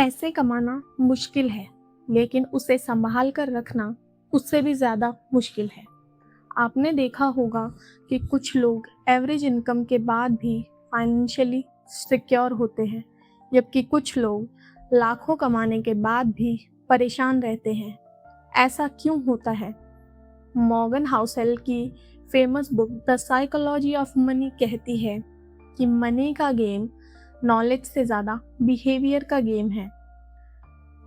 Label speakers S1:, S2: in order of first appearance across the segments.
S1: पैसे कमाना मुश्किल है, लेकिन उसे संभाल कर रखना उससे भी ज़्यादा मुश्किल है। आपने देखा होगा कि कुछ लोग एवरेज इनकम के बाद भी फाइनेंशियली सिक्योर होते हैं, जबकि कुछ लोग लाखों कमाने के बाद भी परेशान रहते हैं। ऐसा क्यों होता है? मॉर्गन हाउसेल की famous book the psychology of money कहती है कि मनी का गेम नॉलेज से ज़्यादा बिहेवियर का गेम है।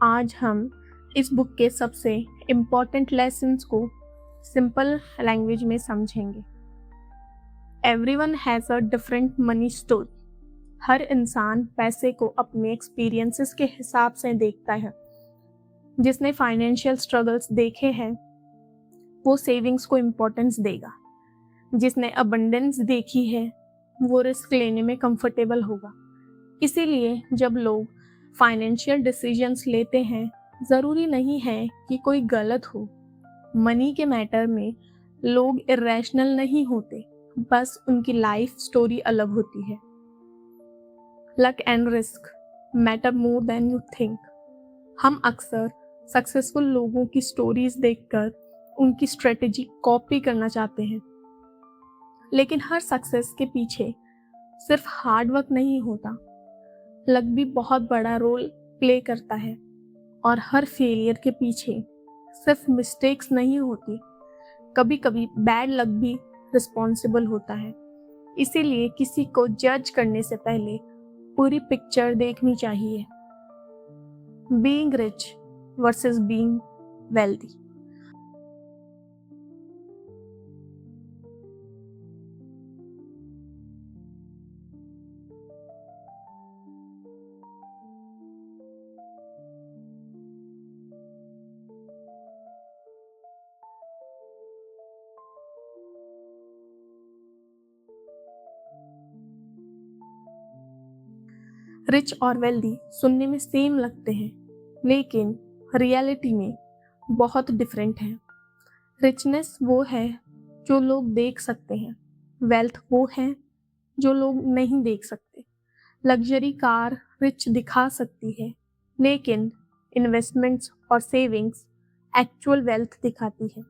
S1: आज हम इस बुक के सबसे इम्पॉर्टेंट लेसन्स को सिंपल लैंग्वेज में समझेंगे। Everyone has a different money story. हर इंसान पैसे को अपने एक्सपीरियंसेस के हिसाब से देखता है। जिसने फाइनेंशियल स्ट्रगल्स देखे हैं वो सेविंग्स को इम्पोर्टेंस देगा। जिसने अबंडेंस देखी है वो रिस्क लेने में कंफर्टेबल होगा। इसीलिए जब लोग फाइनेंशियल डिसीजंस लेते हैं, ज़रूरी नहीं है कि कोई गलत हो। मनी के मैटर में लोग इरेशनल नहीं होते, बस उनकी लाइफ स्टोरी अलग होती है। Luck and risk matter more than you think. हम अक्सर सक्सेसफुल लोगों की स्टोरीज देखकर उनकी स्ट्रेटेजी कॉपी करना चाहते हैं, लेकिन हर सक्सेस के पीछे सिर्फ हार्ड वर्क नहीं होता, लक भी बहुत बड़ा रोल प्ले करता है। और हर फेलियर के पीछे सिर्फ मिस्टेक्स नहीं होती, कभी कभी बैड लक भी रिस्पॉन्सिबल होता है। इसीलिए किसी को जज करने से पहले पूरी पिक्चर देखनी चाहिए। Being rich versus being wealthy. Rich और वेल्दी सुनने में सेम लगते हैं, लेकिन रियलिटी में बहुत डिफरेंट है। रिचनेस वो है जो लोग देख सकते हैं, वेल्थ वो है जो लोग नहीं देख सकते। लग्जरी कार रिच दिखा सकती है, लेकिन इन्वेस्टमेंट्स और सेविंग्स एक्चुअल वेल्थ दिखाती है।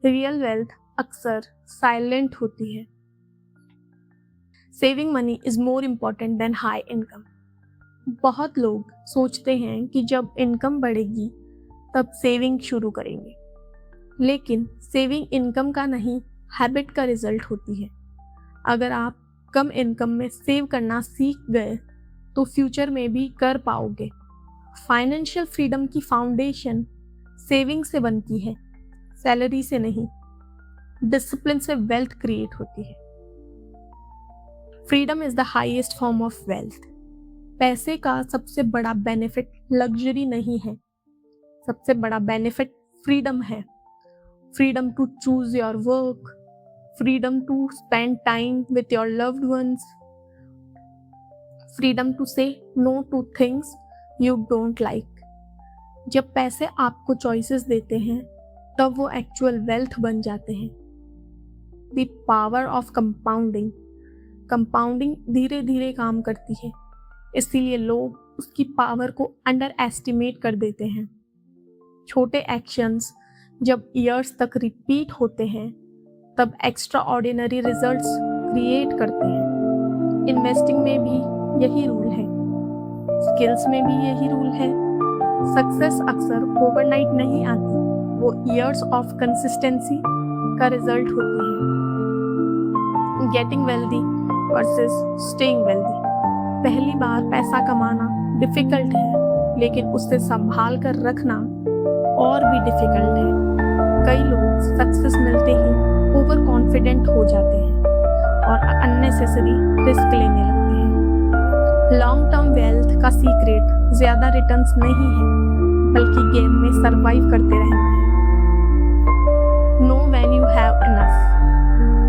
S1: रियल वेल्थ अक्सर साइलेंट होती है। Saving money is more important than high income. बहुत लोग सोचते हैं कि जब इनकम बढ़ेगी तब सेविंग शुरू करेंगे, लेकिन सेविंग इनकम का नहीं, हैबिट का रिजल्ट होती है। अगर आप कम इनकम में सेव करना सीख गए तो फ्यूचर में भी कर पाओगे। फाइनेंशियल फ्रीडम की फाउंडेशन सेविंग से बनती है, सैलरी से नहीं। डिसिप्लिन से वेल्थ क्रिएट होती है। Freedom is the highest form of wealth. पैसे का सबसे बड़ा बेनिफिट लग्जरी नहीं है, सबसे बड़ा बेनिफिट फ्रीडम है। Freedom to choose your work, freedom to spend time with your loved ones, freedom to say no to things you don't like. जब पैसे आपको चॉइसेस देते हैं तब वो एक्चुअल वेल्थ बन जाते हैं। The power of compounding. Compounding धीरे धीरे काम करती है, इसीलिए लोग उसकी पावर को अंडर एस्टिमेट कर देते हैं। छोटे एक्शंस जब ईयर्स तक रिपीट होते हैं तब एक्स्ट्रा ऑर्डिनरी रिजल्ट्स क्रिएट करते हैं। इन्वेस्टिंग में भी यही रूल है, स्किल्स में भी यही रूल है। सक्सेस अक्सर ओवरनाइट नहीं आती, वो ईयर्स ऑफ कंसिस्टेंसी का रिजल्ट होती है। Getting wealthy versus staying wealthy. पहली बार पैसा कमाना डिफिकल्ट है, लेकिन उससे संभाल कर रखना और भी डिफिकल्ट है। कई लोग सक्सेस मिलते ही ओवर कॉन्फिडेंट हो जाते हैं और अननेसेसरी रिस्क लेने लगते हैं। लॉन्ग टर्म वेल्थ का सीक्रेट ज़्यादा रिटर्न्स नहीं है, बल्कि गेम में सरवाइव करते रहना है। Know when you have enough.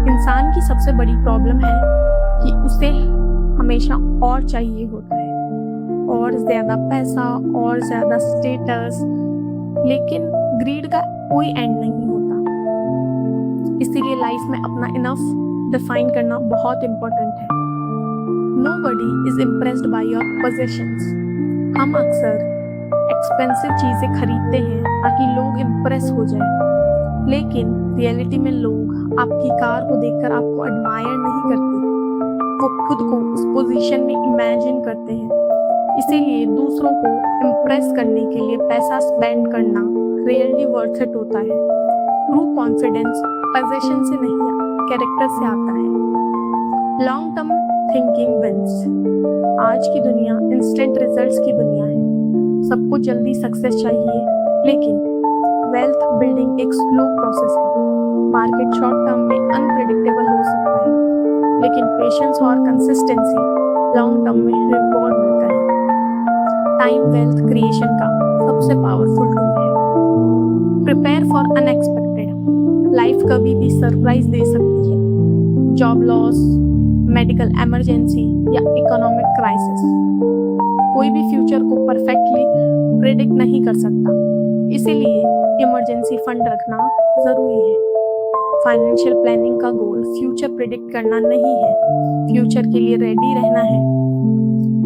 S1: इंसान की सबसे बड़ी प्रॉब्लम है कि उसे हमेशा और चाहिए होता है, और ज़्यादा पैसा और ज़्यादा स्टेटस, लेकिन ग्रीड का कोई एंड नहीं होता। इसीलिए लाइफ में अपना इनफ डिफाइन करना बहुत इम्पोर्टेंट है। Nobody is impressed by your possessions. हम अक्सर एक्सपेंसिव चीज़ें खरीदते हैं ताकि लोग इम्प्रेस हो जाए, लेकिन रियलिटी में लोग आपकी कार को देखकर आपको एडमायर नहीं करते, वो खुद को उस पोजीशन में इमेजिन करते हैं। इसीलिए दूसरों को इम्प्रेस करने के लिए पैसा स्पेंड करना रियली वर्थ इट होता है। ट्रू कॉन्फिडेंस पोजीशन से नहीं, कैरेक्टर से आता है। Long term thinking wins. आज की दुनिया इंस्टेंट रिजल्ट्स की दुनिया है। सबको जल्दी सक्सेस चाहिए, लेकिन वेल्थ बिल्डिंग एक स्लो प्रोसेस है। मार्केट शॉर्ट टर्म में अनप्रेडिक्टेबल हो सकता है, लेकिन पेशेंस और कंसिस्टेंसी लॉन्ग टर्म में रिवॉर्ड मिलता है। टाइम वेल्थ क्रिएशन का सबसे पावरफुल टूल है। Prepare for unexpected. लाइफ कभी भी सरप्राइज दे सकती है। जॉब लॉस, मेडिकल इमरजेंसी या इकोनॉमिक क्राइसिस। कोई भी फ्यूचर को परफेक्टली प्रेडिक्ट नहीं कर सकता, इसीलिए इमरजेंसी फंड रखना जरूरी है। फाइनेंशियल प्लानिंग का गोल फ्यूचर प्रेडिक्ट करना नहीं है, फ्यूचर के लिए रेडी रहना है।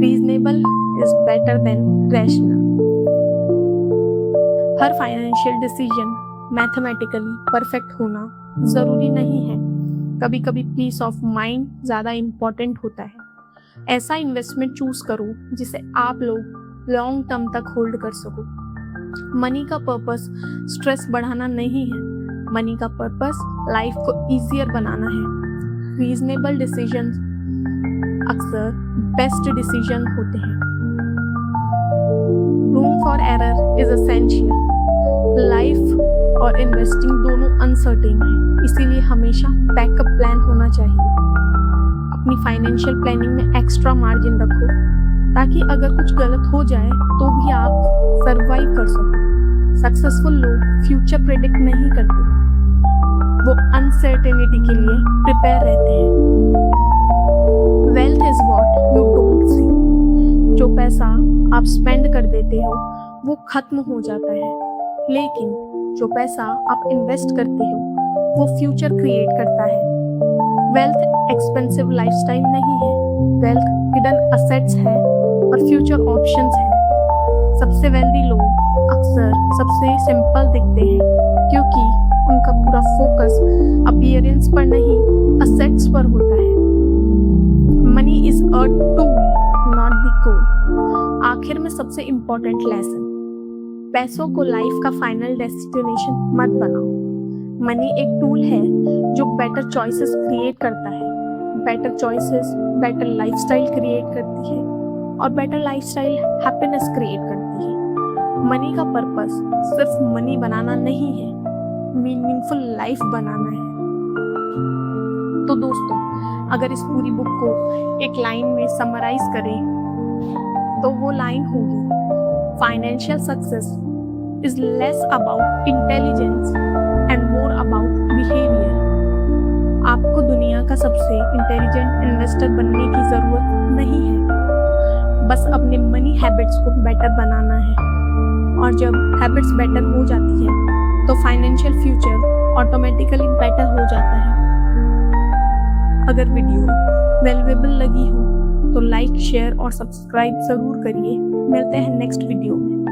S1: Reasonable is better than rational. Her financial decision mathematically perfect होना जरूरी नहीं है। कभी कभी पीस ऑफ माइंड ज़्यादा इम्पॉर्टेंट होता है। ऐसा इन्वेस्टमेंट चूज करो जिसे आप लोग लॉन्ग टर्म तक होल्ड कर सको। मनी का पर्पस स्ट्रेस बढ़ाना नहीं है, मनी का पर्पस लाइफ को ईजियर बनाना है। रीजनेबल डिसीजन अक्सर बेस्ट डिसीजन होते हैं। Room for error is essential. Life और इन्वेस्टिंग दोनों अनसर्टेन है, इसीलिए हमेशा बैकअप प्लान होना चाहिए। अपनी फाइनेंशियल प्लानिंग में एक्स्ट्रा मार्जिन रखो, ताकि अगर कुछ गलत हो जाए तो भी आप सरवाइव कर सको। सक्सेसफुल लोग फ्यूचर प्रेडिक्ट नहीं करते, वो अनसर्टेनिटी के लिए प्रिपेयर रहते हैं। Wealth is what you don't see. जो पैसा आप स्पेंड कर देते हो वो खत्म हो जाता है, लेकिन जो पैसा आप इन्वेस्ट करते हो वो फ्यूचर क्रिएट करता है। वेल्थ एक्सपेंसिव लाइफस्टाइल नहीं है, वेल्थ हिडन असेट्स है और फ्यूचर ऑप्शंस है। सबसे वेल्दी लोग अक्सर सबसे सिंपल दिखते हैं, क्योंकि उनका पूरा फोकस अपीयरेंस पर नहीं, असेट्स पर होता है। Money is a tool, not the goal. आखिर में सबसे इम्पोर्टेंट लेसन, पैसों को लाइफ का फाइनल डेस्टिनेशन मत बनाओ। मनी एक टूल है जो बेटर चॉइसेस क्रिएट करता है। Better choices better lifestyle create करती है, और बेटर लाइफस्टाइल हैप्पीनेस क्रिएट करती है। मनी का पर्पस सिर्फ मनी बनाना नहीं है, मीनिंगफुल लाइफ बनाना है। तो दोस्तों, अगर इस पूरी बुक को एक लाइन में समराइज करें तो वो लाइन होगी, financial success is less about intelligence and more about behaviour. आपको दुनिया का सबसे इंटेलिजेंट इन्वेस्टर बनने की जरूरत नहीं है, बस अपने मनी हैबिट्स को बेटर बनाना है। और जब हैबिट्स बेटर हो जाती है तो फाइनेंशियल फ्यूचर ऑटोमेटिकली बेटर हो जाता है। अगर वीडियो वैल्यूएबल लगी हो तो लाइक, शेयर और सब्सक्राइब जरूर करिए। मिलते हैं नेक्स्ट वीडियो में।